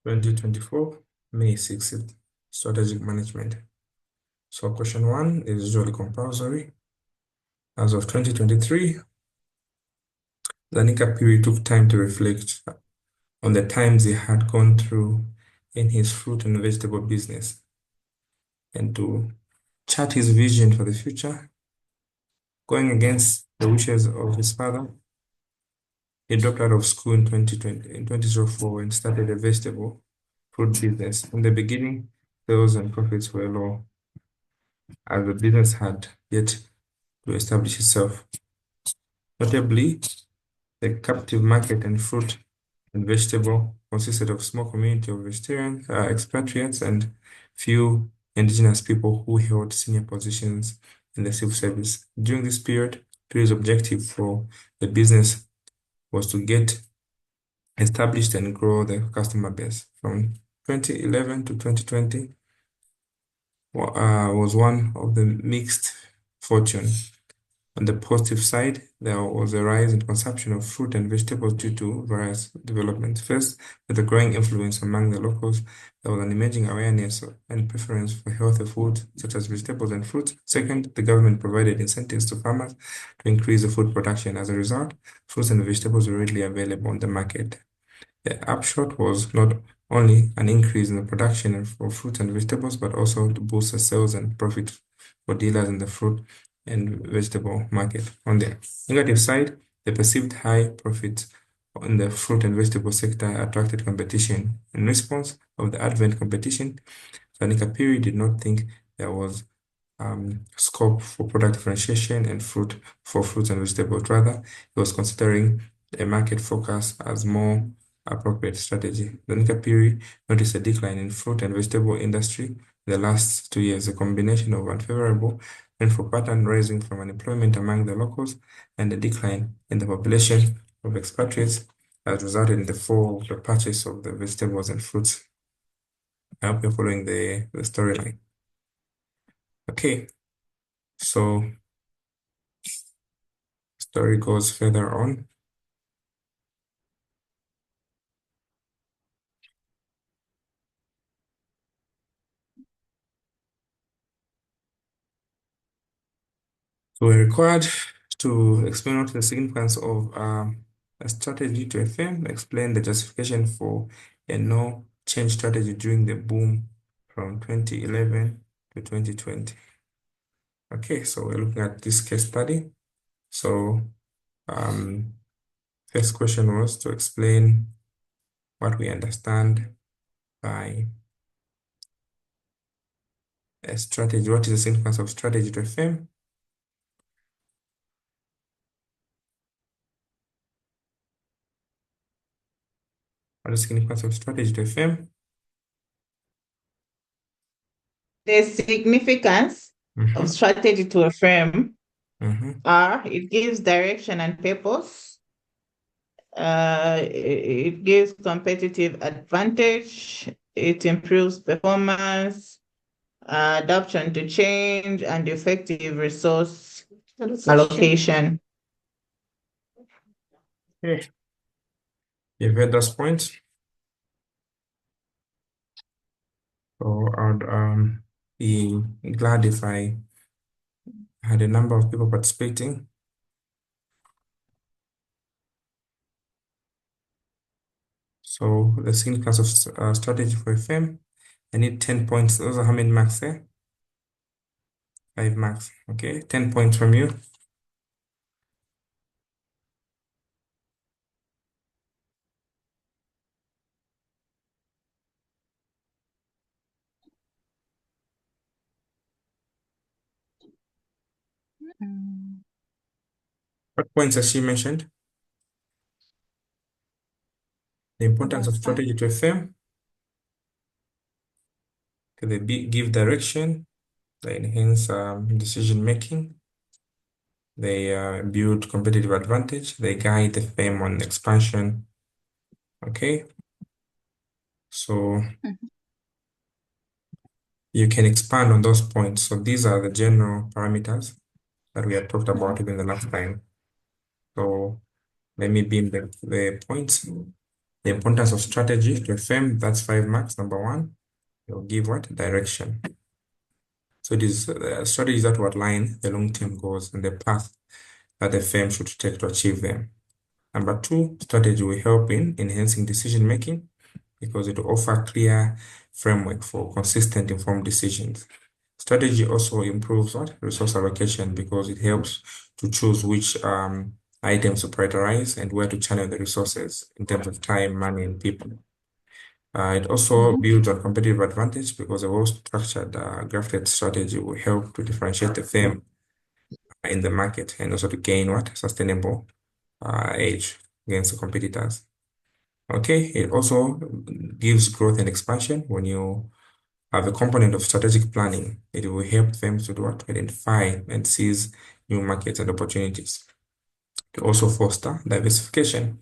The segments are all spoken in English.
2024, May 6th, Strategic Management. So question 1 is usually compulsory. As of 2023, Zanika Piri took time to reflect on the times he had gone through in his fruit and vegetable business and to chart his vision for the future. Going against the wishes of his father, he dropped out of school in 2004 and started a vegetable fruit business. In the beginning, sales and profits were low, as the business had yet to establish itself. Notably, the captive market and fruit and vegetable consisted of small community of vegetarian expatriates and few indigenous people who held senior positions in the civil service. During this period, Piri's objective for the business was to get established and grow the customer base. From 2011 to 2020 was one of the mixed fortune. On the positive side, there was a rise in consumption of fruit and vegetables due to various developments. First, with a growing influence among the locals, there was an emerging awareness and preference for healthy foods such as vegetables and fruits. Second, the government provided incentives to farmers to increase the food production. As a result, fruits and vegetables were readily available on the market. The upshot was not only an increase in the production of fruits and vegetables, but also to boost the sales and profit for dealers in the fruit and vegetable market. On the negative side, the perceived high profits in the fruit and vegetable sector attracted competition. In response of the advent competition, Zanika Piri did not think there was scope for product differentiation and fruits and vegetables. Rather, he was considering a market focus as more appropriate strategy. Zanika Piri noticed a decline in fruit and vegetable industry in the last 2 years, a combination of unfavorable rainfall pattern rising from unemployment among the locals and a decline in the population of expatriates has resulted in the fall of the purchase of the vegetables and fruits. I hope you're following the storyline. Okay, so story goes further on. So we're required to explain what the significance of a strategy to a firm, explain the justification for a no change strategy during the boom from 2011 to 2020. Okay, so we're looking at this case study. So first question was to explain what we understand by a strategy. What is the significance of strategy to a firm? What is the significance of strategy to a firm? The significance of strategy to a firm are it gives direction and purpose. It gives competitive advantage. It improves performance, adaptation to change, and effective resource allocation. Okay. You've heard those points. So I'd be glad if I had a number of people participating. So the significance of strategy for a firm, I need 10 points. Those are how many marks there? 5 marks. Okay, 10 points from you. What points has she mentioned? The importance of strategy to a firm. They give direction, they enhance decision making, they build competitive advantage, they guide the firm on expansion. Okay, so you can expand on those points. So these are the general parameters that we had talked about even the last time. So let me beam the points. The importance of strategy to a firm, that's 5 marks. Number one, you'll give what? Direction. So it is strategies that will outline the long-term goals and the path that the firm should take to achieve them. Number two, strategy will help in enhancing decision making because it will offer clear framework for consistent informed decisions. Strategy also improves what? Resource allocation because it helps to choose which items to prioritize and where to channel the resources in terms of time, money, and people. It also builds on competitive advantage because a well-structured, grafted strategy will help to differentiate the firm in the market and also to gain what? Sustainable edge against the competitors. Okay, it also gives growth and expansion when you have a component of strategic planning. It will help firms to do what? To identify and seize new markets and opportunities. To also foster diversification.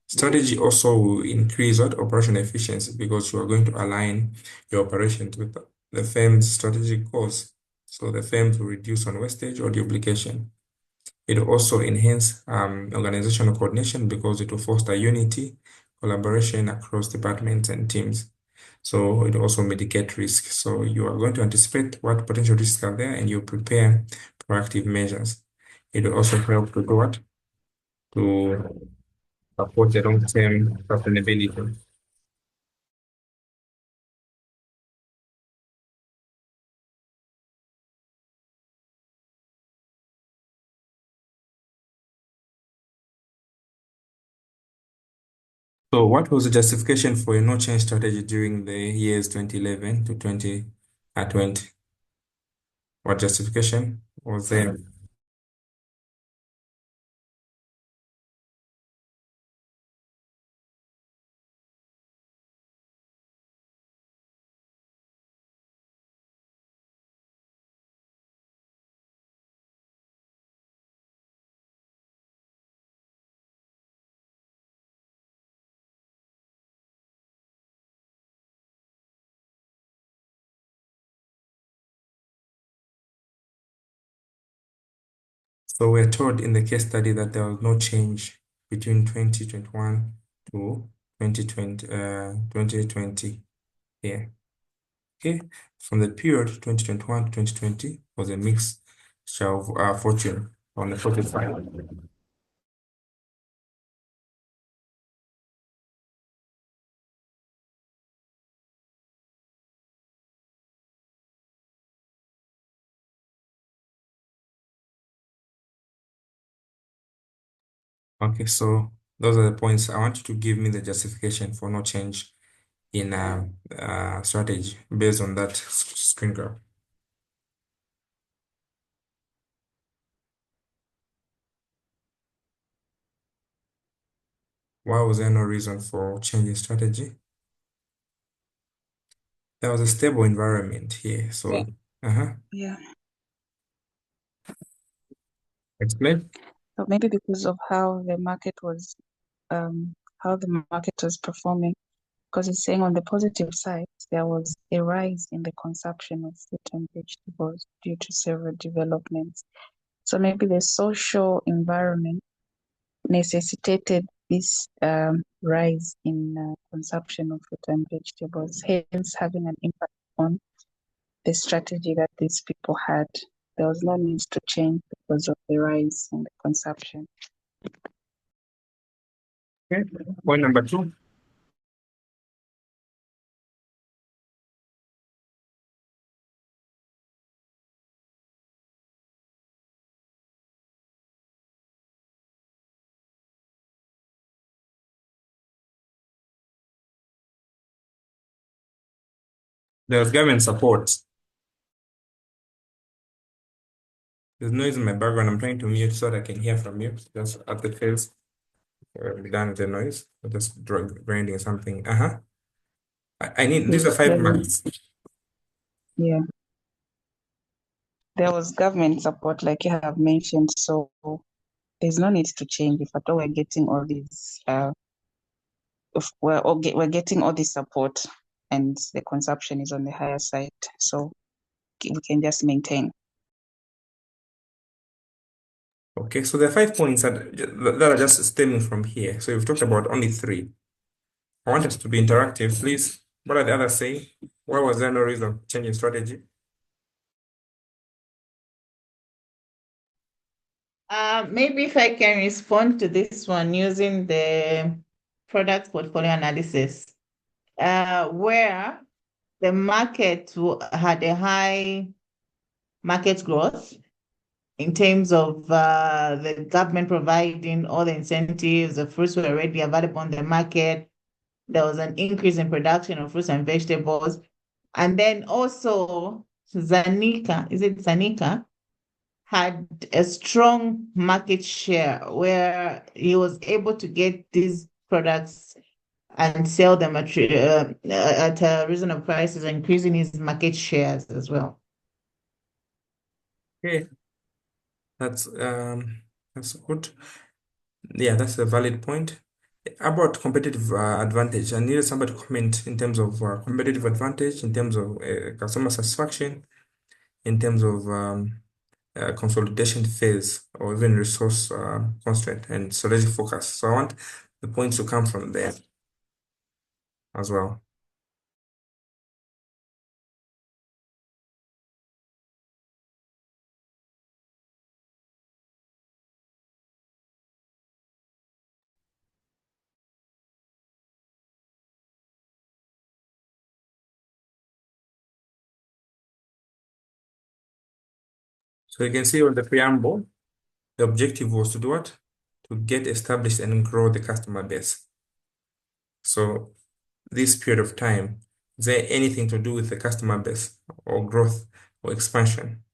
Strategy also will increase what? Operational efficiency because you are going to align your operations with the firm's strategic goals. So the firm will reduce on wastage or duplication. It will also enhance organizational coordination because it will foster unity, collaboration across departments and teams. So it will also mitigate risk. So you are going to anticipate what potential risks are there and you prepare proactive measures. It will also help to do what? To support the long-term sustainability. So what was the justification for a no change strategy during the years 2011 to 2020? What justification was there? So we're told in the case study that there was no change between 2021 to 2020 here. Okay, from the period 2021 to 2020 was a mixture of fortune on the positive side. Okay, so those are the points. I want you to give me the justification for no change in strategy based on that screen graph. Why was there no reason for changing strategy? There was a stable environment here. So, Yeah. explain. So maybe because of how the market was performing, because it's saying on the positive side, there was a rise in the consumption of fruit and vegetables due to several developments. So maybe the social environment necessitated this rise in consumption of fruit and vegetables, hence having an impact on the strategy that these people had. There was no need to change because of the rise in the consumption. Okay. Point number two. There was government support. There's noise in my background. I'm trying to mute so that I can hear from you. Just at the face. Be done with the noise. Or just grinding something. I need these are 5 marks. Yeah. There was government support, like you have mentioned, so there's no need to change. If at all we're getting all these, if we're getting all this support, and the consumption is on the higher side, so we can just maintain. Okay, so there are 5 points that are just stemming from here. So we've talked about only 3. I want us to be interactive, please. What are the others saying? Why was there no reason for changing strategy? Maybe if I can respond to this one using the product portfolio analysis, where the market had a high market growth in terms of the government providing all the incentives, the fruits were already available on the market. There was an increase in production of fruits and vegetables. And then also Zanika, is it Zanika, had a strong market share where he was able to get these products and sell them at a reasonable prices, increasing his market shares as well. Okay, that's good. Yeah, that's a valid point. About competitive advantage, I needed somebody to comment in terms of competitive advantage, in terms of customer satisfaction, in terms of consolidation phase, or even resource constraint and strategic focus. So I want the points to come from there as well. So you can see on the preamble, the objective was to do what? To get established and grow the customer base. So this period of time, is there anything to do with the customer base or growth or expansion?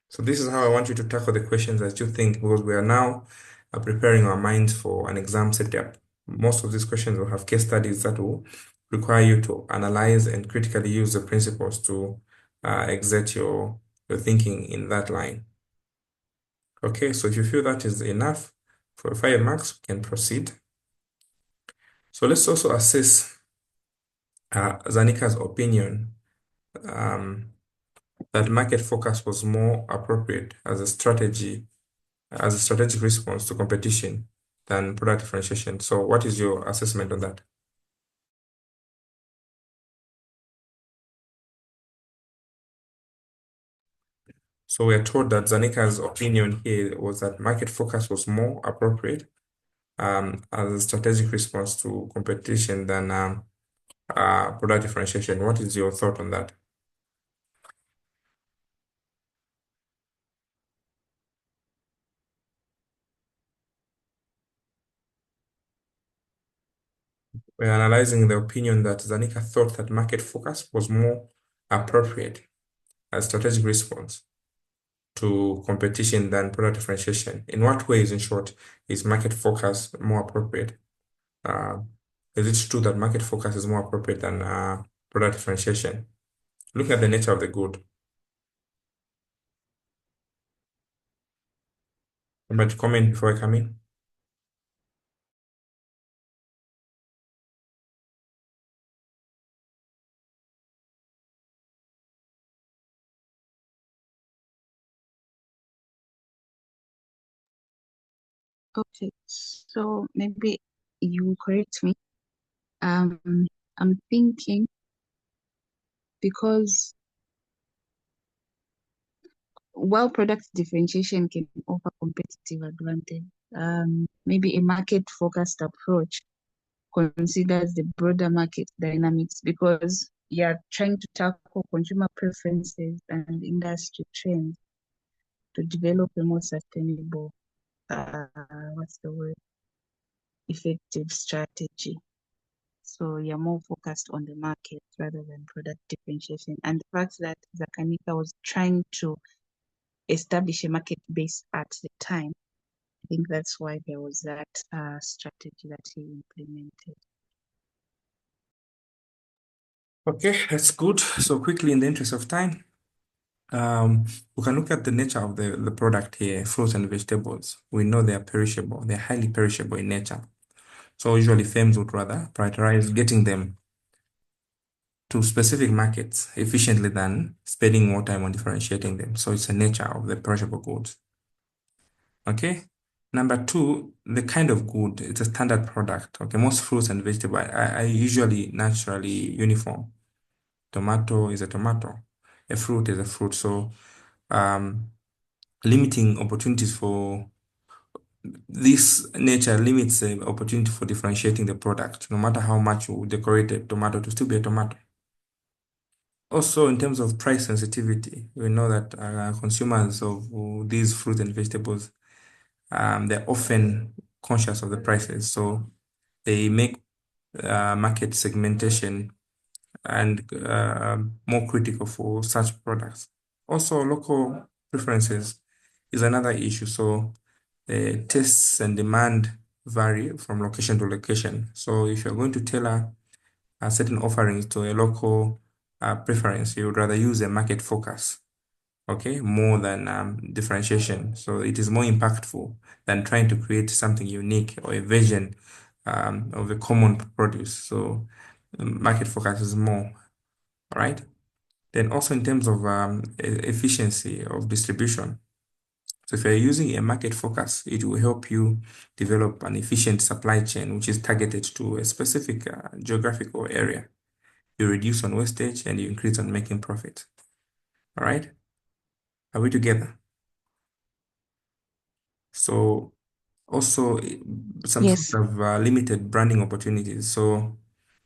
So this is how I want you to tackle the questions as you think, because we are now preparing our minds for an exam setup. Most of these questions will have case studies that will require you to analyze and critically use the principles to exert your thinking in that line. Okay, so if you feel that is enough for 5 marks, we can proceed. So let's also assess Zanika's opinion that market focus was more appropriate as a strategic response to competition than product differentiation. So what is your assessment on that? So we are told that Zanika's opinion here was that market focus was more appropriate as a strategic response to competition than product differentiation. What is your thought on that? We're analyzing the opinion that Zanika thought that market focus was more appropriate as strategic response to competition than product differentiation. In what ways, in short, is market focus more appropriate? Uh, is it true that market focus is more appropriate than product differentiation? Look at the nature of the good. Somebody comment before I come in. Okay, so maybe you correct me. I'm thinking because while product differentiation can offer competitive advantage, maybe a market-focused approach considers the broader market dynamics because you're trying to tackle consumer preferences and industry trends to develop a more sustainable, what's the word, effective strategy. So you're more focused on the market rather than product differentiation. And the fact that Zakanika was trying to establish a market base at the time, I think that's why there was that strategy that he implemented. Okay, that's good. So quickly, in the interest of time, we can look at the nature of the product here, fruits and vegetables. We know they are perishable. They're highly perishable in nature. So usually firms would rather prioritize getting them to specific markets efficiently than spending more time on differentiating them. So it's the nature of the perishable goods. Okay. Number two, the kind of good, it's a standard product. Okay, most fruits and vegetables are usually naturally uniform. Tomato is a tomato, a fruit is a fruit. So, um, limiting opportunities for this nature limits the opportunity for differentiating the product. No matter how much you decorate a tomato to still be a tomato. Also, in terms of price sensitivity, we know that consumers of these fruits and vegetables, they're often conscious of the prices. So they make market segmentation and more critical for such products. Also, local preferences is another issue. So the tastes and demand vary from location to location. So if you're going to tailor certain offerings to a local preference, you would rather use a market focus, okay, more than differentiation. So it is more impactful than trying to create something unique or a version of a common produce. So market focus is more, all right? Then also in terms of efficiency of distribution. So if you're using a market focus, it will help you develop an efficient supply chain, which is targeted to a specific geographical area. You reduce on wastage and you increase on making profit. All right? Are we together? So also some fruits Yes. have limited branding opportunities. So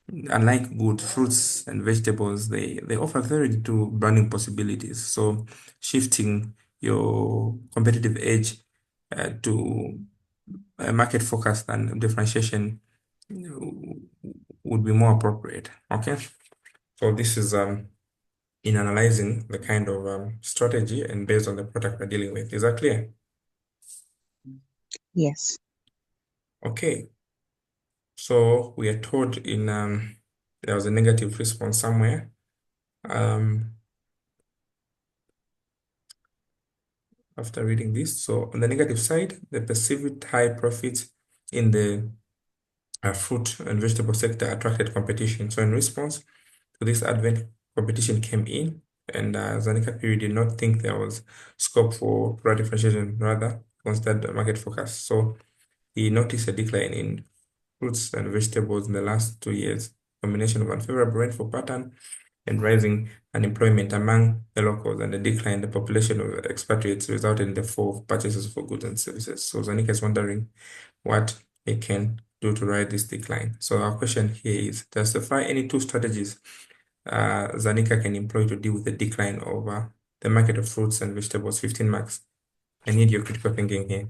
unlike good fruits and vegetables, they offer very little branding possibilities. So shifting your competitive edge to a market focus and differentiation would be more appropriate. Okay. So this is in analyzing the kind of strategy and based on the product we're dealing with. Is that clear? Yes. Okay. So we are told in there was a negative response somewhere. Um, After reading this, so on the negative side, the perceived high profits in the fruit and vegetable sector attracted competition. So in response to this advent, competition came in, and Zanika Piri did not think there was scope for product differentiation, rather considered the market focus. So he noticed a decline in fruits and vegetables in the last 2 years, combination of unfavorable rainfall pattern and rising unemployment among the locals and the decline in the population of expatriates resulted in the fall of purchases for goods and services. So Zanika is wondering what it can do to ride this decline. So our question here is, justify any two strategies Zanika can employ to deal with the decline of the market of fruits and vegetables. 15 marks. I need your critical thinking here.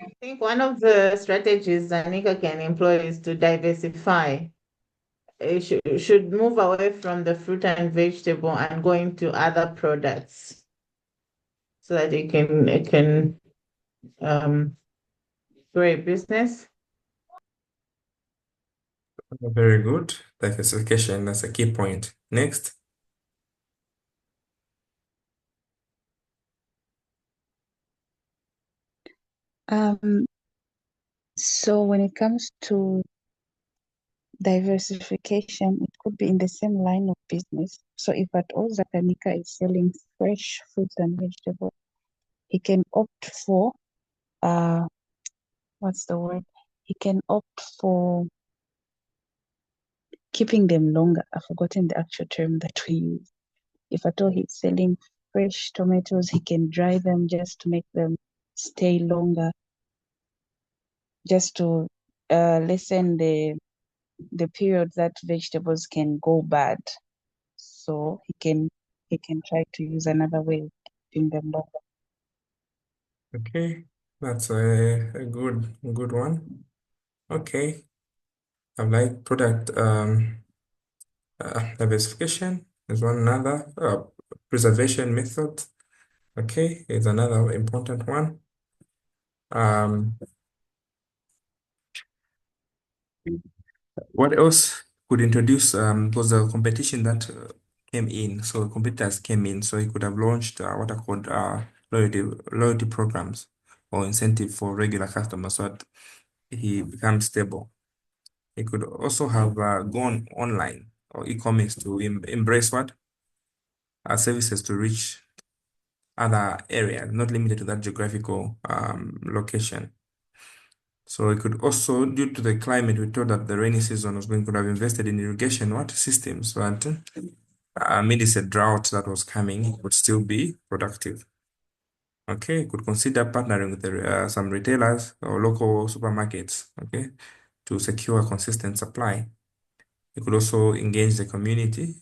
I think one of the strategies Zanika can employ is to diversify. It should move away from the fruit and vegetable and go into other products so that it can grow a business. Very good. Diversification, that's a key point. Next. Um, so when it comes to diversification, it could be in the same line of business. So if at all Zakanika is selling fresh fruits and vegetables, he can opt for uh what's the word? He can opt for keeping them longer. I've forgotten the actual term that we use. If at all he's selling fresh tomatoes, he can dry them just to make them stay longer, just to lessen the period that vegetables can go bad. So he can try to use another way of keeping them longer. Okay, that's a good one. Okay, I like product diversification is one another. Preservation method, okay, is another important one. Um, what else could introduce was a competition that came in. So competitors came in, so he could have launched what are called loyalty programs or incentive for regular customers so that he becomes stable. It could also have gone online or e-commerce to embrace what? Services to reach other areas, not limited to that geographical location. So it could also, due to the climate, we thought that the rainy season was going to have invested in irrigation what systems, but amidst a drought that was coming, it would still be productive. Okay, you could consider partnering with some retailers or local supermarkets, okay, to secure a consistent supply. You could also engage the community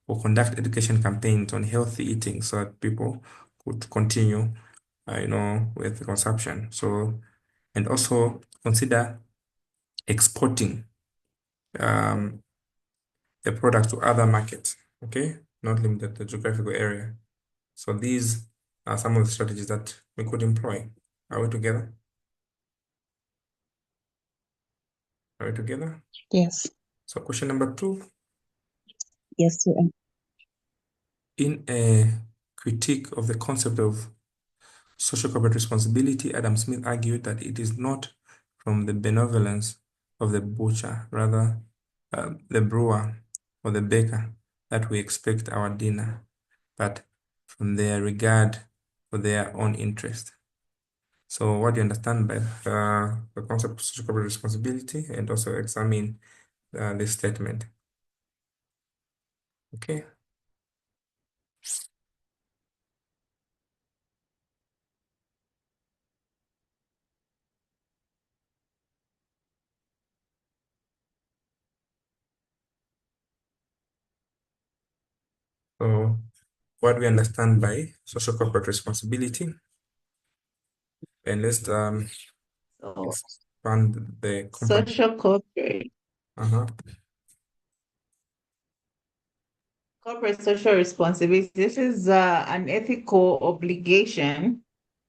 or conduct education campaigns on healthy eating so that people could continue, with the consumption. So, and also consider exporting um, the product to other markets, okay, not limited to the geographical area. So these are some of the strategies that we could employ. Are we together? Are we together? Yes. So question number 2, Yes, we are. in a critique of the concept of social corporate responsibility, Adam Smith argued that it is not from the benevolence of the butcher, rather the brewer or the baker, that we expect our dinner, but from their regard for their own interest. So what do you understand by the concept of social corporate responsibility, and also examine this statement? Okay. So what do we understand by social corporate responsibility? And let's So expand the company. social corporate, Uh-huh. corporate social responsibility. This is an ethical obligation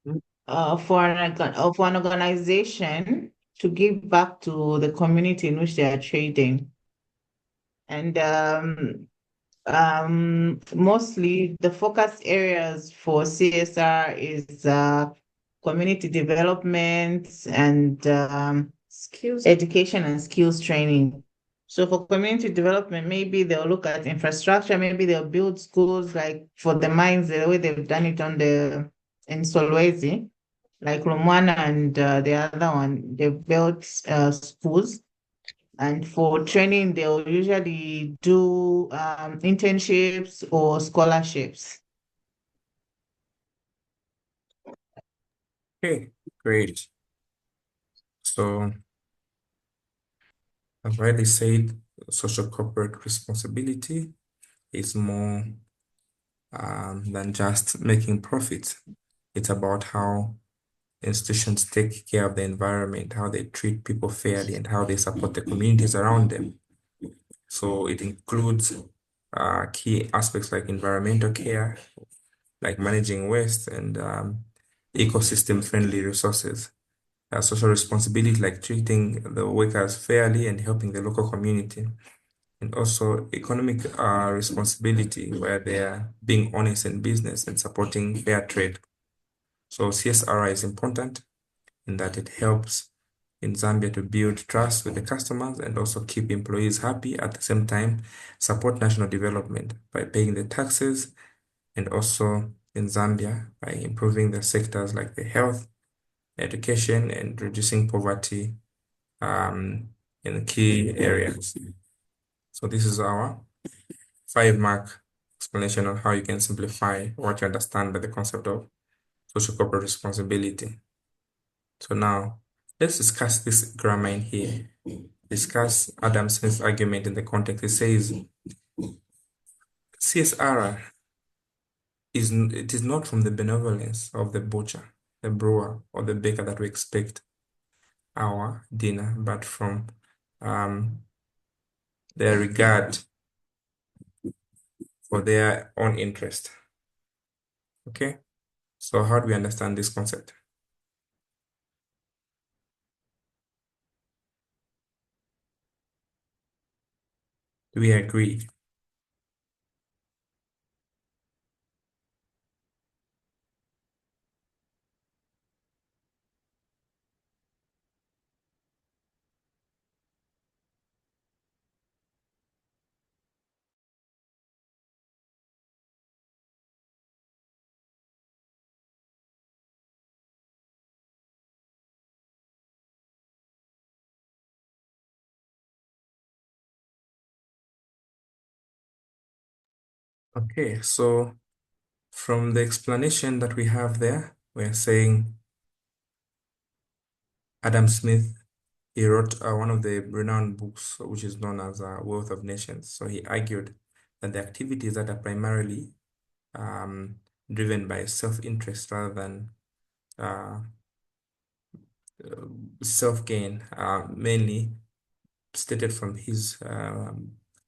for an organization to give back to the community in which they are trading. And mostly the focus areas for CSR is community development and skills education and skills training. So for community development, maybe they'll look at infrastructure, maybe they'll build schools like for the mines, the way they've done it in Solwezi, like Lumwana and the other one, they built schools. And for training, they'll usually do internships or scholarships. Okay, great. So I've already said social corporate responsibility is more than just making profits. It's about how institutions take care of the environment, how they treat people fairly, and how they support the communities around them. So it includes key aspects like environmental care, like managing waste and ecosystem-friendly resources. Social responsibility, like treating the workers fairly and helping the local community. And also economic responsibility, where they are being honest in business and supporting fair trade. So CSR is important in that it helps in Zambia to build trust with the customers and also keep employees happy, at the same time support national development by paying the taxes, and also in Zambia by improving the sectors like the health, education, and reducing poverty in key areas. So this is our 5-mark explanation on how you can simplify what you understand by the concept of social corporate responsibility. So now let's discuss this grammar in here. Discuss Adam Smith's argument in the context. It says CSR it is not from the benevolence of the butcher, the brewer, or the baker that we expect our dinner, but from their regard for their own interest. Okay, so how do we understand this concept? Do we agree? Okay, so from the explanation that we have there, we're saying Adam Smith, he wrote one of the renowned books, which is known as Wealth of Nations. So he argued that the activities that are primarily um, driven by self-interest rather than uh, self-gain are mainly stated from his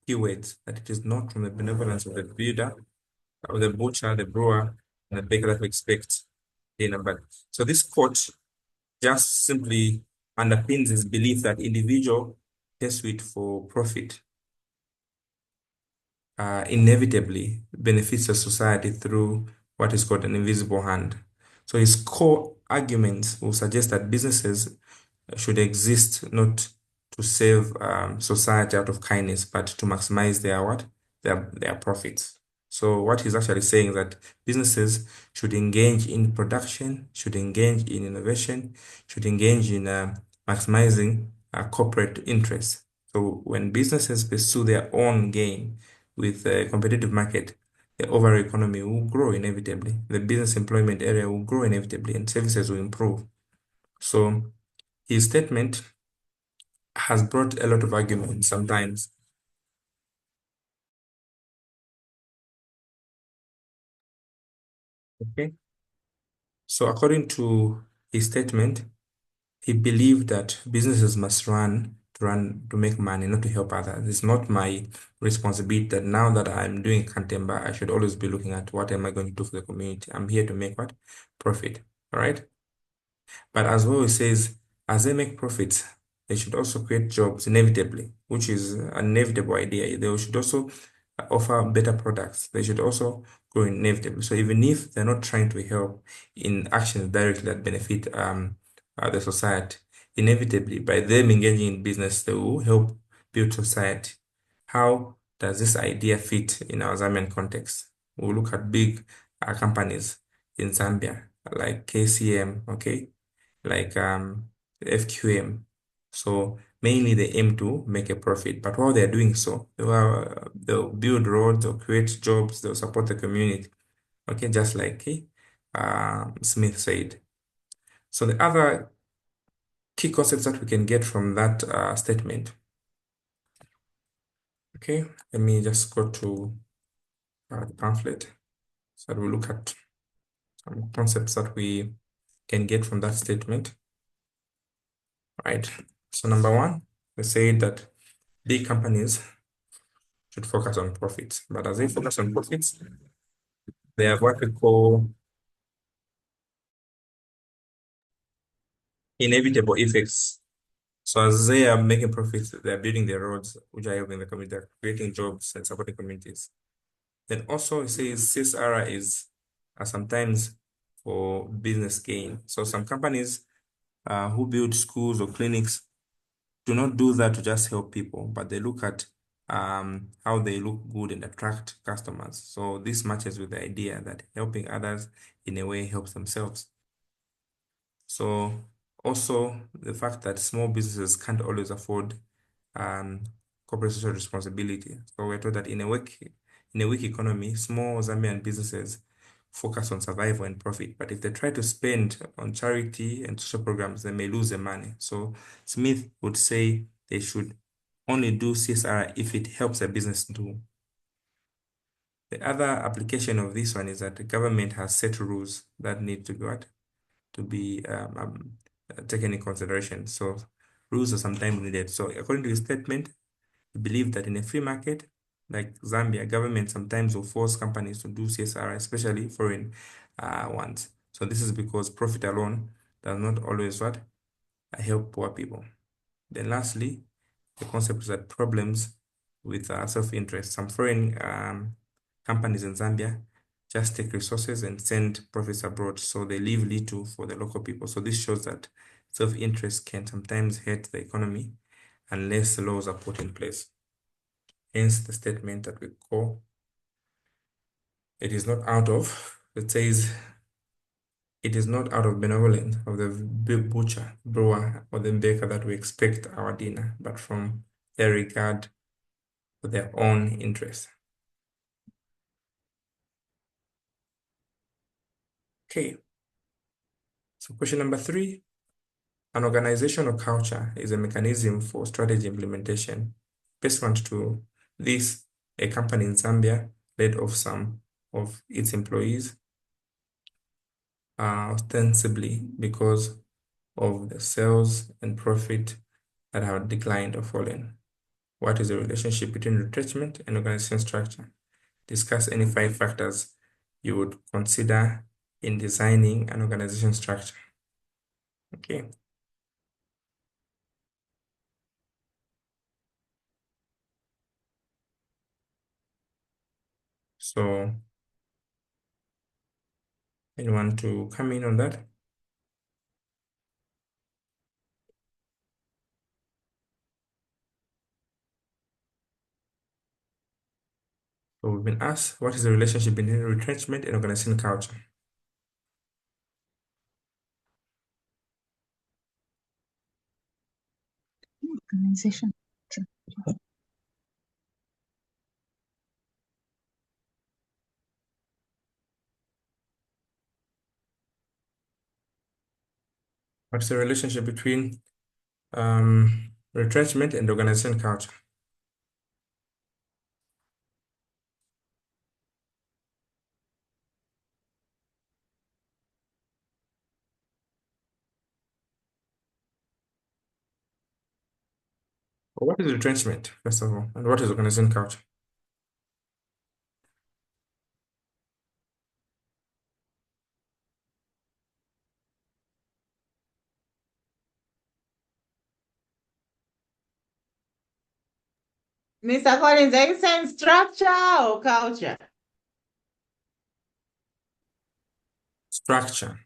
keywords that it is not from the benevolence of the builder, or the butcher, the brewer, and the baker that we expect in a bag. So this quote just simply underpins his belief that individual pursuit for profit inevitably benefits the society through what is called an invisible hand. So his core arguments will suggest that businesses should exist not to save society out of kindness, but to maximize their what? Their profits. So what he's actually saying is that businesses should engage in production, should engage in innovation, should engage in maximizing corporate interests. So when businesses pursue their own gain with a competitive market, the overall economy will grow inevitably. The business employment area will grow inevitably, and services will improve. So his statement has brought a lot of arguments sometimes. Okay. So according to his statement, he believed that businesses must run to make money, not to help others. It's not my responsibility that now that I'm doing Kantemba, I should always be looking at what am I going to do for the community. I'm here to make what? Profit. All right. But as well, he says, as they make profits, they should also create jobs inevitably, which is an inevitable idea. They should also offer better products. They should also grow inevitably. So even if they're not trying to help in actions directly that benefit the society, inevitably by them engaging in business, they will help build society. How does this idea fit in our Zambian context? We'll look at big companies in Zambia like KCM, okay, like FQM. So mainly they aim to make a profit, but while they're doing so, they'll build roads, they'll create jobs, they'll support the community. Okay, just like Smith said. So the other key concepts that we can get from that statement. Okay, let me just go to the pamphlet. So we'll look at some concepts that we can get from that statement. Right. So number one, we say that big companies should focus on profits. But as they focus on profits, they have what we call inevitable effects. So as they are making profits, they are building their roads, which are helping the community, they're creating jobs and supporting communities. Then also it says CSR is sometimes for business gain. So some companies who build schools or clinics do not do that to just help people, but they look at how they look good and attract customers. So this matches with the idea that helping others in a way helps themselves. So also the fact that small businesses can't always afford um, corporate social responsibility. So we're told that in a weak economy, small Zambian businesses focus on survival and profit. But if they try to spend on charity and social programs, they may lose the money. So Smith would say they should only do CSR if it helps a business do. The other application of this one is that the government has set rules that need to be what? To be taken in consideration. So rules are sometimes needed. So according to his statement, he believed that in a free market like Zambia, government sometimes will force companies to do CSR, especially foreign ones. So this is because profit alone does not always what help poor people. Then lastly, the concept is that problems with self-interest. Some foreign companies in Zambia just take resources and send profits abroad, so they leave little for the local people. So this shows that self-interest can sometimes hurt the economy unless laws are put in place. Hence the statement that we call it is not out of, it says, it is not out of benevolence of the butcher, brewer, or the baker that we expect our dinner, but from their regard for their own interest. Okay, so question number 3. An organizational culture is a mechanism for strategy implementation. Pursuant to this, a company in Zambia laid off some of its employees, ostensibly because of the sales and profit that have declined or fallen. What is the relationship between retrenchment and organization structure? Discuss any 5 factors you would consider in designing an organization structure. Okay. So, anyone to come in on that? So we've been asked, what is the relationship between retrenchment and organization culture? Organization. What's the relationship between retrenchment and organization culture? Well, what is retrenchment, first of all, and what is organization culture? Mr. Collins, are you saying structure or culture? Structure.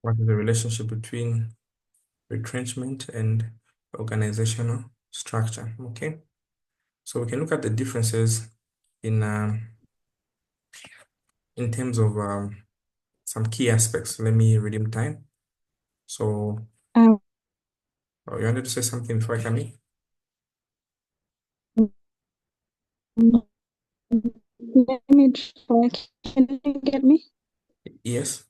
What is the relationship between retrenchment and organizational structure? Okay, so we can look at the differences in terms of some key aspects. Let me redeem time. So, Um, you wanted to say something before I come in? Let me try. Can you get me? Yes.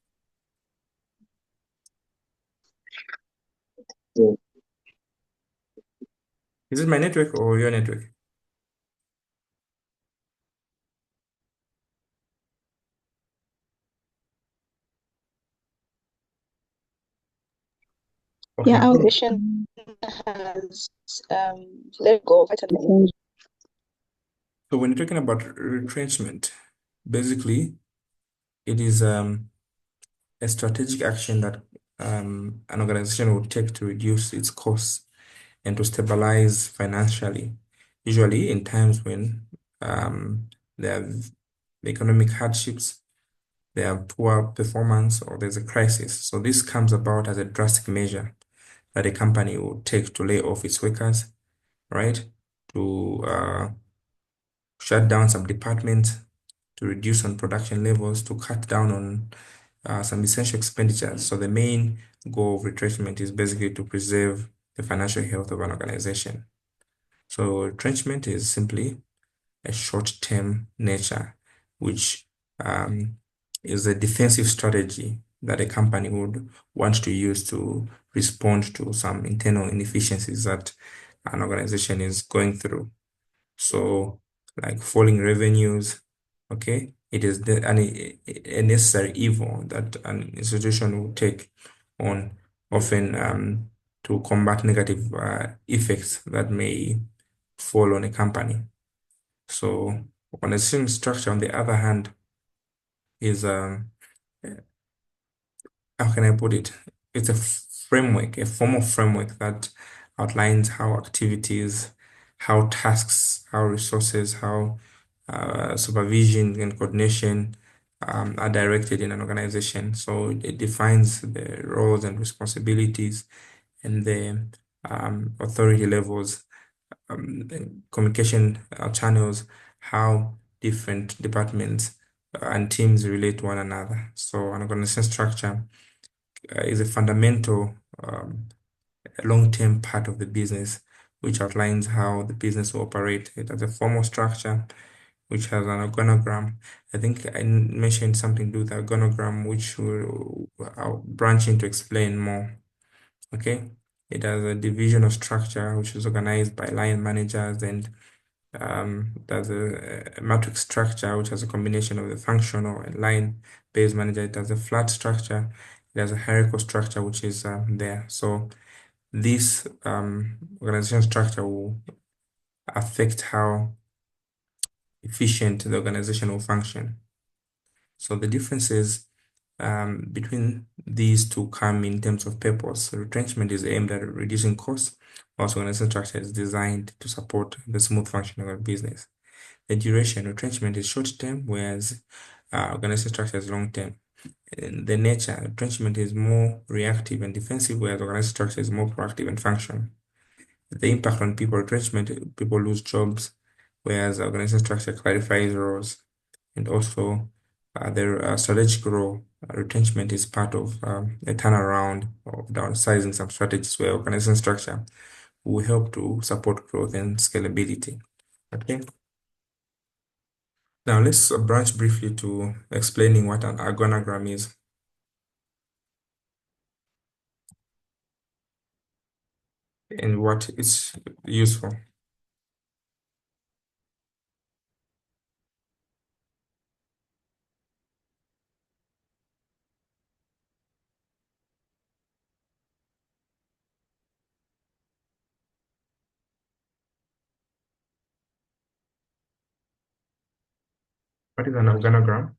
Is it my network or your network? Okay. Yeah, our organization has let go of it. So when you're talking about retrenchment, basically it is a strategic action that an organization will take to reduce its costs and to stabilize financially, usually in times when there are economic hardships, there are poor performance, or there's a crisis. So this comes about as a drastic measure that a company will take to lay off its workers, right? To shut down some departments, to reduce on production levels, to cut down on some essential expenditures. So the main goal of retrenchment is basically to preserve the financial health of an organization. So retrenchment is simply a short-term nature, which is a defensive strategy that a company would want to use to respond to some internal inefficiencies that an organization is going through. So, like falling revenues, okay, it is a necessary evil that an institution will take on, often to combat negative effects that may fall on a company. So, organization structure, on the other hand, is how can I put it? It's a framework, a formal framework that outlines how activities, how tasks, how resources, how supervision and coordination are directed in an organization. So it defines the roles and responsibilities and the authority levels communication channels, how different departments and teams relate to one another. So an organization structure is a fundamental long-term part of the business, which outlines how the business will operate. It has a formal structure, which has an organogram. I think I mentioned something to do with the organogram, which I'll branch in to explain more. Okay, it has a divisional structure, which is organized by line managers, and there's a matrix structure, which has a combination of the functional and line-based manager. It has a flat structure. It has a hierarchical structure, which is there. So this organization structure will affect how efficient the organization will function. So the differences between these two come in terms of purpose. Retrenchment is aimed at reducing costs, whilst organization structure is designed to support the smooth functioning of business. The duration, retrenchment is short-term, whereas organization structure is long-term. The nature, retrenchment is more reactive and defensive, whereas organization structure is more proactive and functional. The impact on people, retrenchment, people lose jobs, whereas organization structure clarifies roles. And also, the strategic role, retrenchment is part of a turnaround of downsizing some strategies where organization structure will help to support growth and scalability. Okay. Now let's branch briefly to explaining what an organogram is and what it's used for. What is an organogram?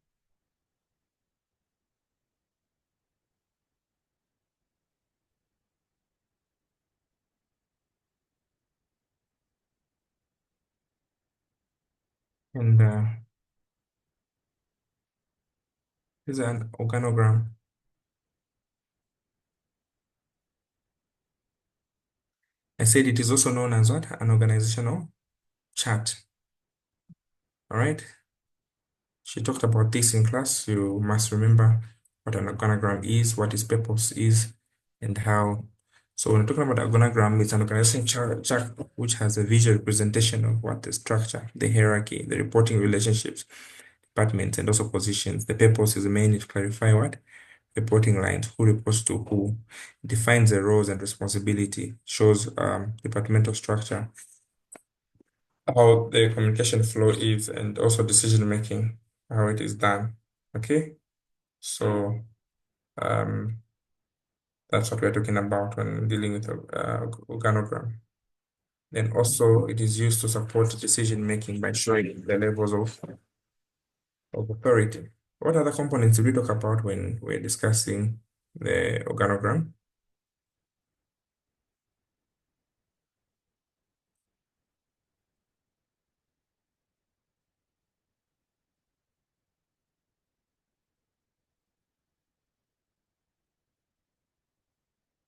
And is an organogram. I said it is also known as what? An organizational chart. All right. She talked about this in class. You must remember what an organogram is, what its purpose is, and how. So when we're talking about organogram, it's an organization chart which has a visual representation of what the structure, the hierarchy, the reporting relationships, departments, and also positions. The purpose is mainly to clarify what? Reporting lines, who reports to who, defines the roles and responsibility, shows departmental structure, how the communication flow is, and also decision making, how it is done. Okay, so um, that's what we're talking about when dealing with organogram. Then also it is used to support decision making by showing the levels of authority. What other components did we talk about when we're discussing the organogram?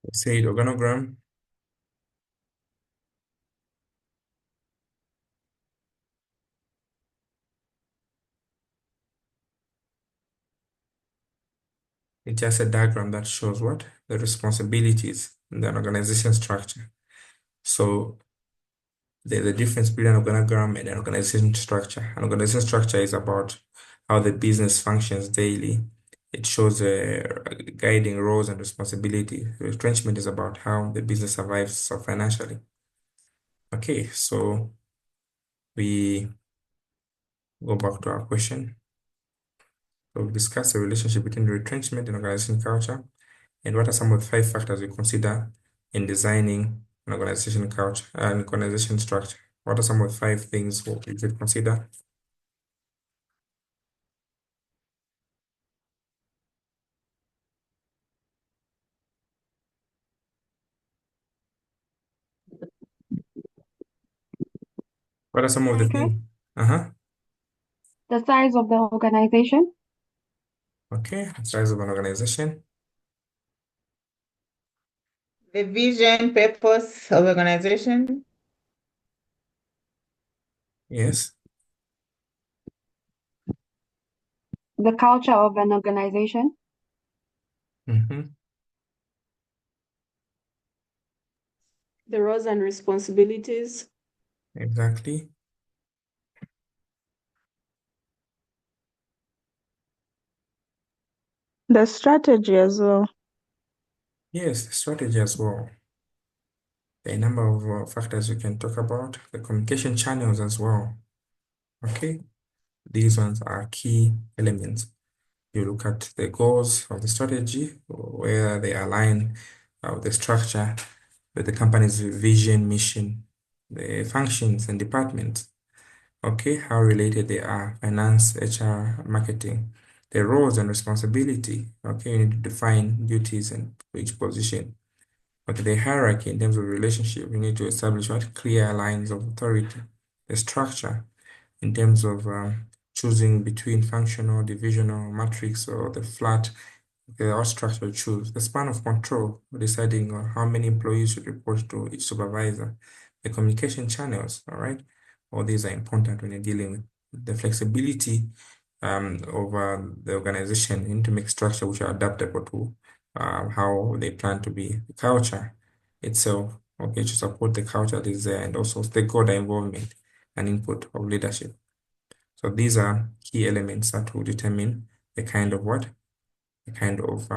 We said organogram. It's just a diagram that shows what? The responsibilities in an organization structure. So there's a difference between an organogram and an organization structure. An organization structure is about how the business functions daily. It shows guiding roles and responsibility. Retrenchment is about how the business survives financially. Okay, so we go back to our question. So we discussed the relationship between retrenchment and organization culture, and what are some of the 5 factors we consider in designing an organization culture and organization structure? What are some of the 5 things we should consider? What are some of the things? Uh-huh. The size of the organization, Okay, size of an organization, The vision, purpose of organization, Yes. The culture of an organization. Mm-hmm. The roles and responsibilities. Exactly. The strategy as well. Yes, the strategy as well. There are a number of factors we can talk about. The communication channels as well. Okay. These ones are key elements. You look at the goals of the strategy, where they align with the structure, with the company's vision, mission, the functions and departments. Okay, how related they are, finance, HR, marketing, the roles and responsibility. Okay, you need to define duties and each position. Okay, the hierarchy in terms of relationship, you need to establish what clear lines of authority, the structure in terms of choosing between functional, divisional, matrix, or the flat. Okay, what structure you choose. The span of control, deciding on how many employees should report to each supervisor. The communication channels, all right? All these are important when you're dealing with the flexibility of the organization. You need to make structure which are adaptable to how they plan to be. The culture itself, okay, to support the culture that is there, and also stakeholder involvement and input of leadership. So these are key elements that will determine the kind of what? The kind of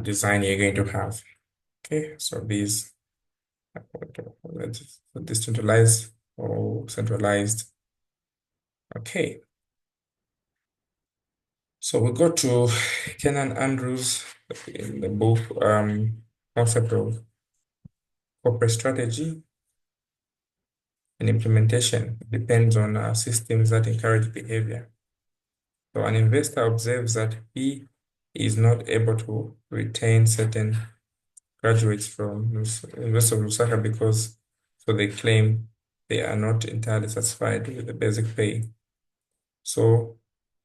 design you're going to have. Okay, so these decentralized or centralized. Okay, so we go to Kenan Andrews in the book Concept of Corporate Strategy and Implementation. It depends on systems that encourage behavior. So an investor observes that he is not able to retain certain graduates from University of Lusaka because so they claim they are not entirely satisfied with the basic pay. So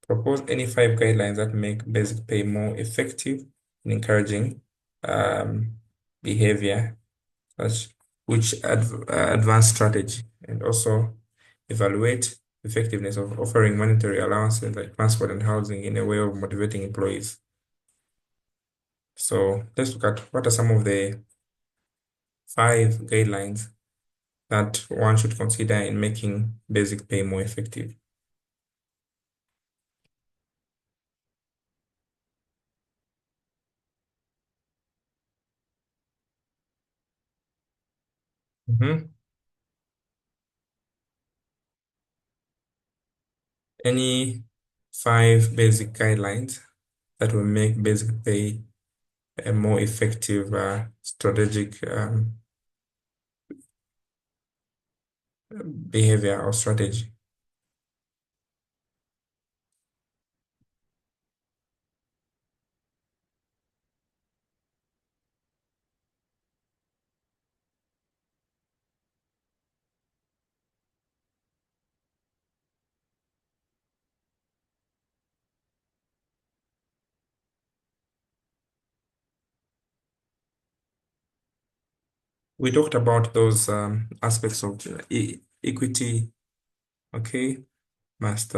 propose any 5 guidelines that make basic pay more effective in encouraging um, behavior, such which advance strategy, and also evaluate effectiveness of offering monetary allowances like transport and housing in a way of motivating employees. So let's look at what are some of the 5 guidelines that one should consider in making basic pay more effective. Mhm. Any 5 basic guidelines that will make basic pay a more effective strategic behavior or strategy. We talked about those aspects of equity, okay, must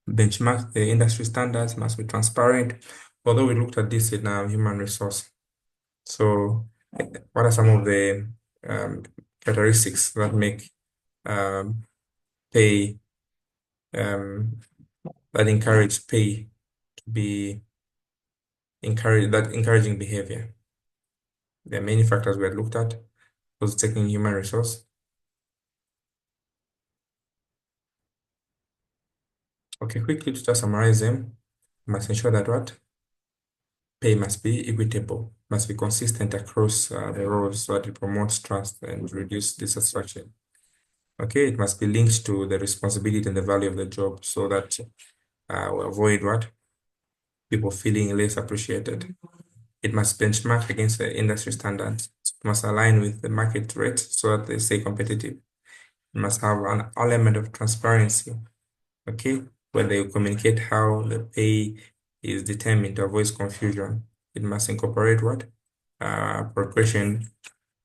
benchmark the industry standards, must be transparent. Although we looked at this in human resource. So what are some of the characteristics that make um, pay that encourage pay to be encouraging behavior? There are many factors we had looked at. Was taking human resource. Okay, quickly to just summarize them, we must ensure that what? Pay must be equitable, must be consistent across the roles so that it promotes trust and reduce dissatisfaction. Okay, it must be linked to the responsibility and the value of the job so that we avoid what? People feeling less appreciated. It must benchmark against the industry standards. It must align with the market rate so that they stay competitive. It must have an element of transparency, okay, where they communicate how the pay is determined to avoid confusion. It must incorporate what? Progression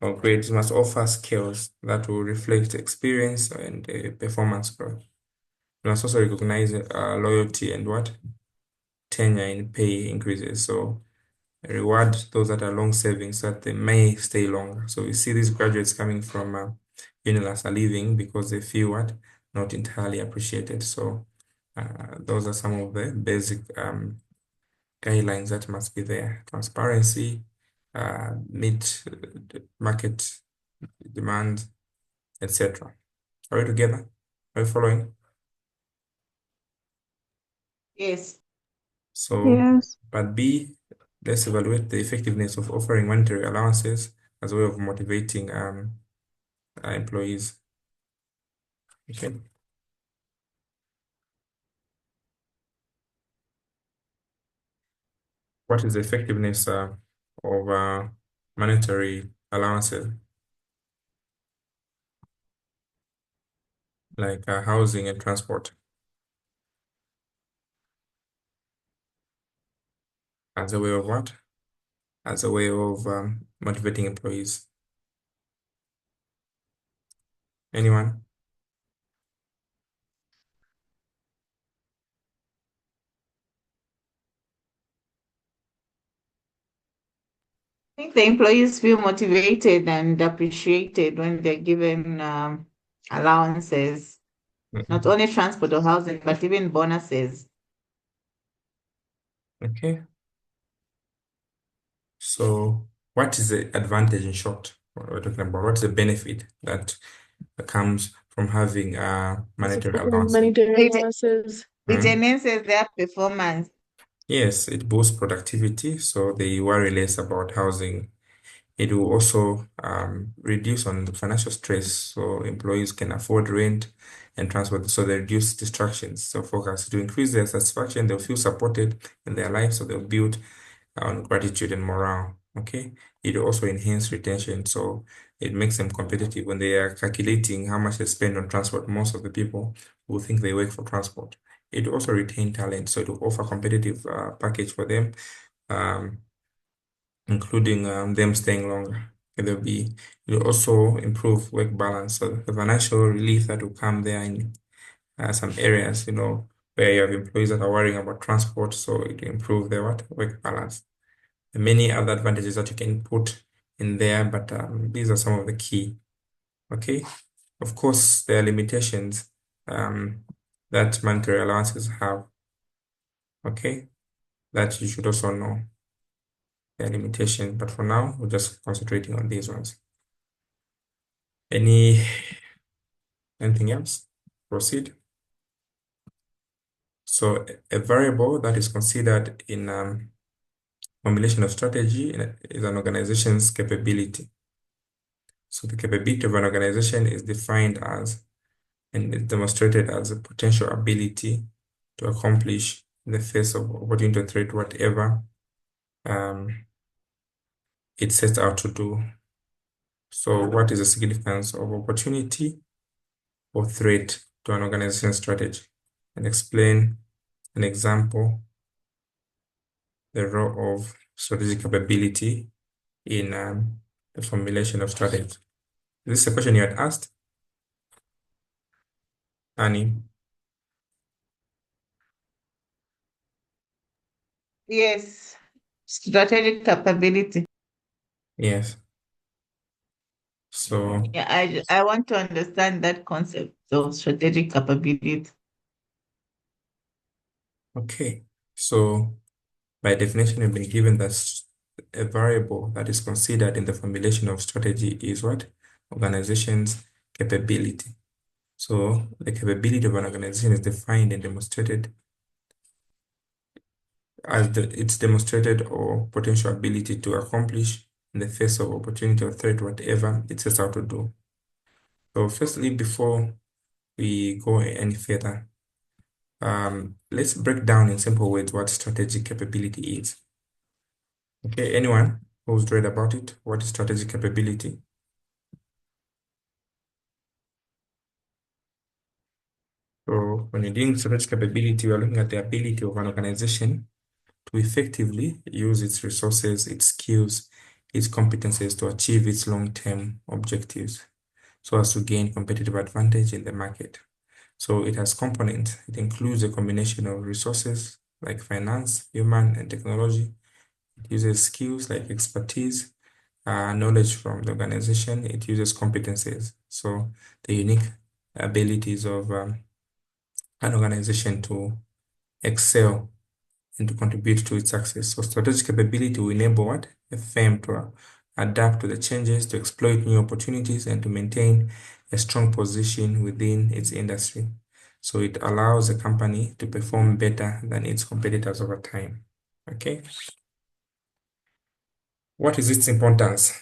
or grades must offer skills that will reflect experience and performance growth. You must also recognize loyalty and what? Tenure in pay increases. So reward those that are long serving so that they may stay longer. So we see these graduates coming from Unilas are leaving because they feel what? Not entirely appreciated. So those are some of the basic guidelines that must be there. Transparency, meet market demand, etc. Are we together? Are we following? Yes. So, Yes. part B, let's evaluate the effectiveness of offering monetary allowances as a way of motivating employees. Okay. What is the effectiveness of monetary allowances like housing and transport as a way of what? As a way of motivating employees. Anyone? I think the employees feel motivated and appreciated when they're given allowances, not Mhm. only transport or housing, but even bonuses. Okay. So, what is the advantage in short? What we're talking about? What's the benefit that comes from having monetary allowances? Monetary allowances. It Hmm? enhances their performance. Yes, it boosts productivity, so they worry less about housing. It will also reduce on the financial stress, so employees can afford rent and transport, so they reduce distractions. So focus to increase their satisfaction, they'll feel supported in their life, so they'll build on gratitude and morale. Okay, it will also enhance retention, so it makes them competitive when they are calculating how much they spend on transport. Most of the people will think they work for transport. It will also retain talent, so it will offer competitive package for them. Um, Including them staying longer. It will also improve work balance. So the financial relief that will come there in some areas, where you have employees that are worrying about transport, so it will improve their work balance. And many other advantages that you can put in there, but these are some of the key. Okay. Of course, there are limitations that monetary allowances have. Okay, that you should also know their limitations. But for now, we're just concentrating on these ones. Anything else? Proceed. So a variable that is considered in formulation of strategy is an organization's capability. So the capability of an organization is defined as and is demonstrated as a potential ability to accomplish in the face of opportunity or threat, whatever um, it sets out to do. So what is the significance of opportunity or threat to an organization's strategy? And explain an example the role of strategic capability in the formulation of strategy. Is this a question you had asked, Annie? Yes. Strategic capability. Yes. So, Yeah, I want to understand that concept of strategic capability. okay. So, by definition, we've been given that a variable that is considered in the formulation of strategy is what? Organization's capability. So, the capability of an organization is defined and demonstrated as its demonstrated or potential ability to accomplish in the face of opportunity or threat, whatever it sets out to do. So, firstly, before we go any further, let's break down in simple words what strategic capability is. Okay, anyone who's read about it, what is strategic capability? So, when you're doing strategic capability, you're looking at the ability of an organization to effectively use its resources, its skills, its competencies to achieve its long-term objectives so as to gain competitive advantage in the market. So it has components. It includes a combination of resources like finance, human, and technology. It uses skills like expertise, knowledge from the organization. It uses competencies. So the unique abilities of an organization to excel and to contribute to its success. So strategic capability will enable what? A firm to adapt to the changes, to exploit new opportunities, and to maintain a strong position within its industry. So it allows a company to perform better than its competitors over time. Okay. What is its importance?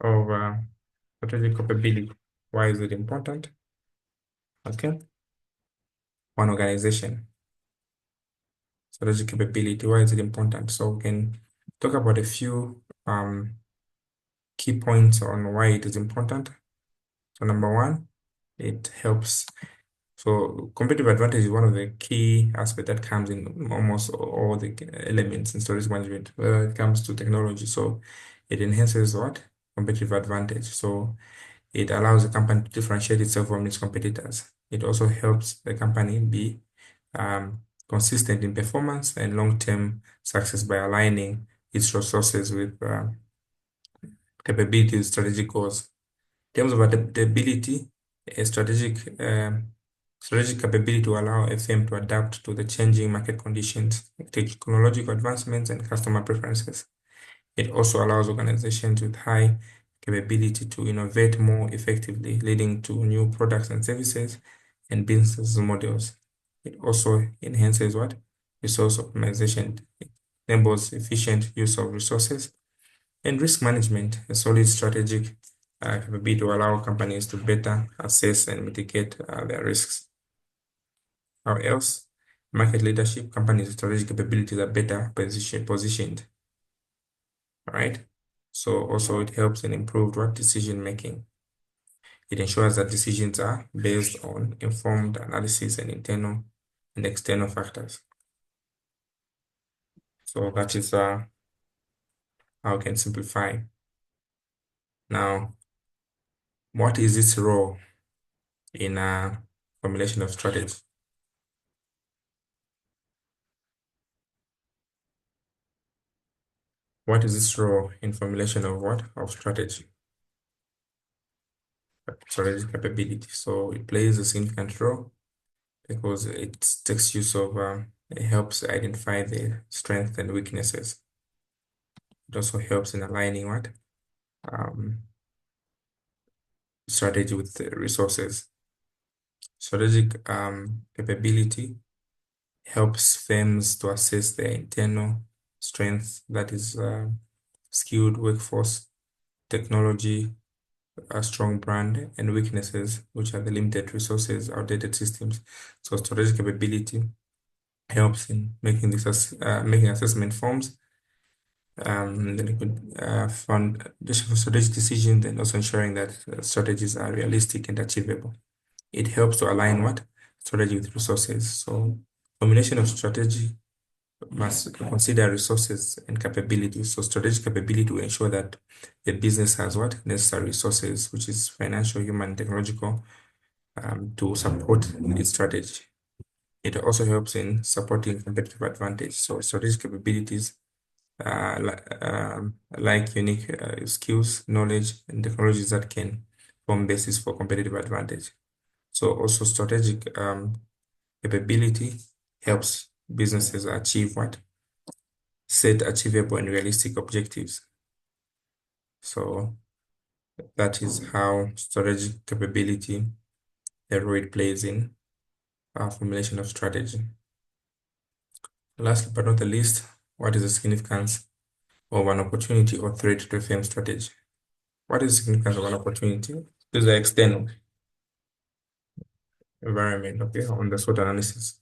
Of strategic capability. Why is it important? Okay. One organization. Strategic capability. Why is it important? So we can talk about a few key points on why it is important. So number one, it helps. So competitive advantage is one of the key aspects that comes in almost all the elements in storage management, whether it comes to technology. So it enhances what? Competitive advantage. So it allows the company to differentiate itself from its competitors. It also helps the company be consistent in performance and long-term success by aligning its resources with capabilities, strategic goals. In terms of adaptability, a strategic capability to allow a firm to adapt to the changing market conditions, technological advancements, and customer preferences. It also allows organizations with high capability to innovate more effectively, leading to new products and services and business models. It also enhances what? Resource optimization. It enables efficient use of resources and risk management, a solid strategic capability to allow companies to better assess and mitigate their risks. How else? Market leadership, companies with strategic capabilities are better positioned. All right. So also it helps in improved what decision making. It ensures that decisions are based on informed analysis and internal and external factors. So that is how I can simplify. Now, what is its role in formulation of strategy? What is its role in formulation of what? Of strategy. Strategy capability. So it plays a significant role because it takes use of, it helps identify the strengths and weaknesses. It also helps in aligning what? Strategy with the resources. Strategic capability helps firms to assess their internal strength, that is skilled workforce, technology, a strong brand, and weaknesses, which are the limited resources, outdated systems. So strategic capability helps in making making assessment forms, then it could fund strategic decisions and also ensuring that strategies are realistic and achievable. It helps to align what? Strategy with resources. So combination of strategy must consider resources and capabilities. So strategic capability to ensure that the business has what? Necessary resources, which is financial, human, technological, to support its strategy. It also helps in supporting competitive advantage. So strategic capabilities like unique skills, knowledge, and technologies that can form basis for competitive advantage. So also strategic capability helps businesses achieve what? Set achievable and realistic objectives. So that is how strategic capability, the role it plays in formulation of strategy. Lastly but not the least, what is the significance of an opportunity or threat to a firm strategy? What is the significance of an opportunity? This is the external environment, okay, on the SWOT analysis.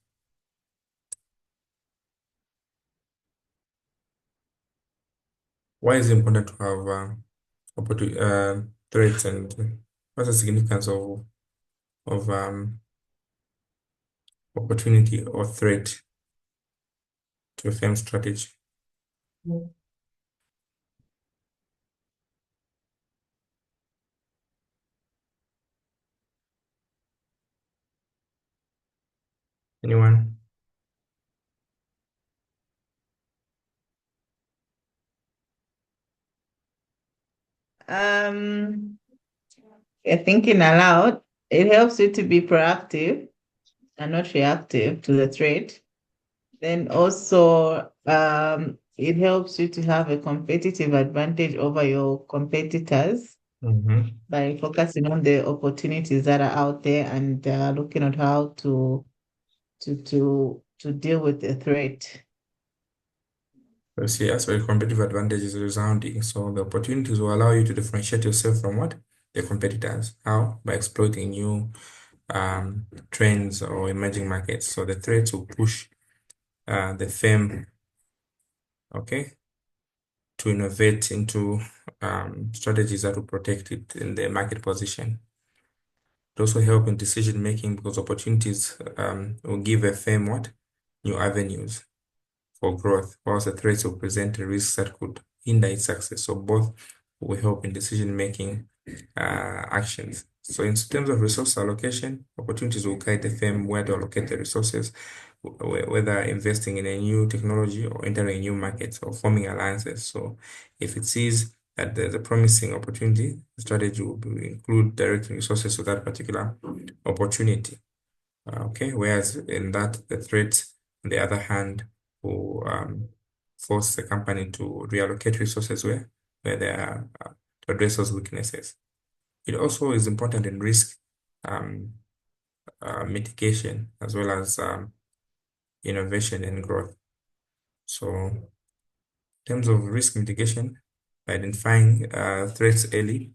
Why is it important to have threats, and what's the significance of opportunity or threat to a firm strategy. Anyone? Thinking aloud, it helps you to be proactive and not reactive to the threat. Then also, it helps you to have a competitive advantage over your competitors by focusing on the opportunities that are out there and looking at how to deal with the threat. So yes, very competitive advantage is resounding. So the opportunities will allow you to differentiate yourself from what? The competitors. How? By exploiting new trends or emerging markets. So the threats will push the firm, okay, to innovate into strategies that will protect it in the market position. It also help in decision making because opportunities will give a firm what? New avenues for growth, whilst the threats will present risks that could hinder its success. So both will help in decision-making actions. So in terms of resource allocation, opportunities will guide the firm where to allocate the resources, whether investing in a new technology or entering new markets or forming alliances. So if it sees that there's a promising opportunity, the strategy will include directing resources to that particular opportunity. Okay, whereas in that, the threat, on the other hand, will force the company to reallocate resources where they are to address those weaknesses. It also is important in risk mitigation as well as innovation and growth. So, in terms of risk mitigation, by identifying threats early,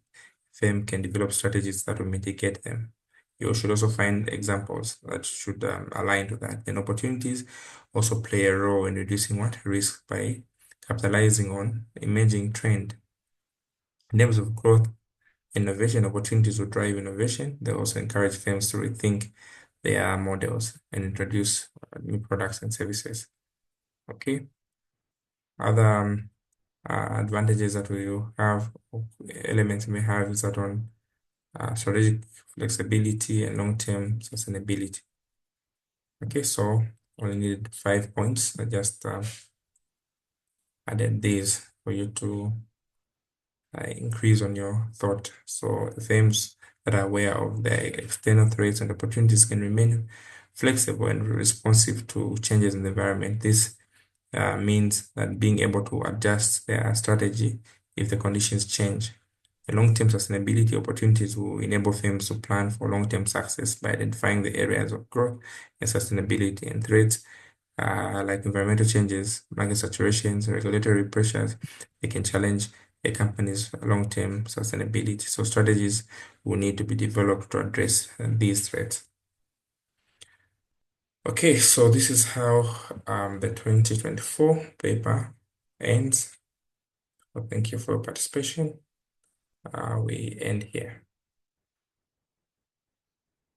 firm can develop strategies that will mitigate them. You should also find examples that should align to that. And opportunities also play a role in reducing what? Risk by capitalizing on emerging trend. In terms of growth, innovation opportunities will drive innovation. They also encourage firms to rethink their models and introduce new products and services. Okay. Other advantages that we have, elements we may have, is that on strategic flexibility and long-term sustainability. Okay, so only needed 5 points. I just added these for you to increase on your thought. So the firms that are aware of the external threats and opportunities can remain flexible and responsive to changes in the environment. This means that being able to adjust their strategy if the conditions change. The long-term sustainability opportunities will enable firms to plan for long-term success by identifying the areas of growth and sustainability and threats like environmental changes, market saturations, regulatory pressures. They can challenge a company's long-term sustainability. So strategies will need to be developed to address these threats. Okay, so this is how the 2024 paper ends. So thank you for your participation. We end here.